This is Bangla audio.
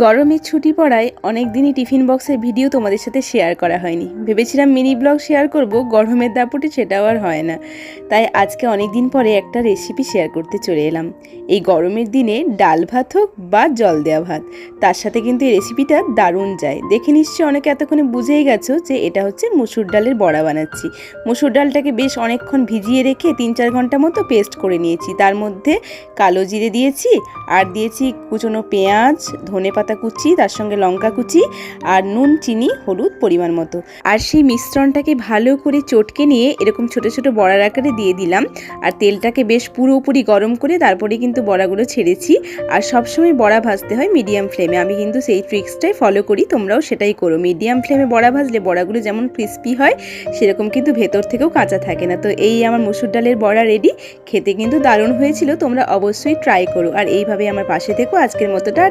গরমের ছুটি পড়ায় অনেক দিনই টিফিন বক্সের ভিডিও তোমাদের সাথে শেয়ার করা হয়নি। ভেবেছিলাম মিনি ব্লগ শেয়ার করব, গরমের দাপটে সেটাও আর হয় না। তাই আজকে অনেক দিন পরে একটা রেসিপি শেয়ার করতে চলে এলাম। এই গরমের দিনে ডাল ভাত হোক বা জল দেওয়া ভাত, তার সাথে কিন্তু এই রেসিপিটা দারুণ যায়। দেখে নিশ্চয়ই অনেকে এতক্ষণে বুঝেই গেছো যে এটা হচ্ছে মুসুর ডালের বড়া বানাচ্ছি। মুসুর ডালটাকে বেশ অনেকক্ষণ ভিজিয়ে রেখে 3-4 ঘন্টা মতো পেস্ট করে নিয়েছি। তার মধ্যে কালো জিরে দিয়েছি, আর দিয়েছি কুচনো পেঁয়াজ, ধনেপাতা কুচি, তার সঙ্গে লঙ্কা কুচি আর নুন, চিনি, হলুদ পরিমাণ মতো। আর সেই মিশ্রণটাকে ভালো করে চটকে নিয়ে এরকম ছোট ছোট বড়ার আকারে দিয়ে দিলাম। আর তেলটাকে বেশ পুরোপুরি গরম করে তারপরে কিন্তু বড়াগুলো ছেড়েছি। আর সবসময় বড়া ভাজতে হয় মিডিয়াম ফ্লেমে। আমি কিন্তু সেই ট্রিক্সটাই ফলো করি, তোমরাও সেটাই করো। মিডিয়াম ফ্লেমে বড়া ভাজলে বড়াগুলো যেমন ক্রিস্পি হয়, সেরকম কিন্তু ভেতর থেকেও কাঁচা থাকে না। তো এই আমার মসুর ডালের বড়া রেডি। খেতে কিন্তু দারুণ হয়েছিল, তোমরা অবশ্যই ট্রাই করো। আর এইভাবে আমার পাশে থেকো। আজকের মতো টাটা।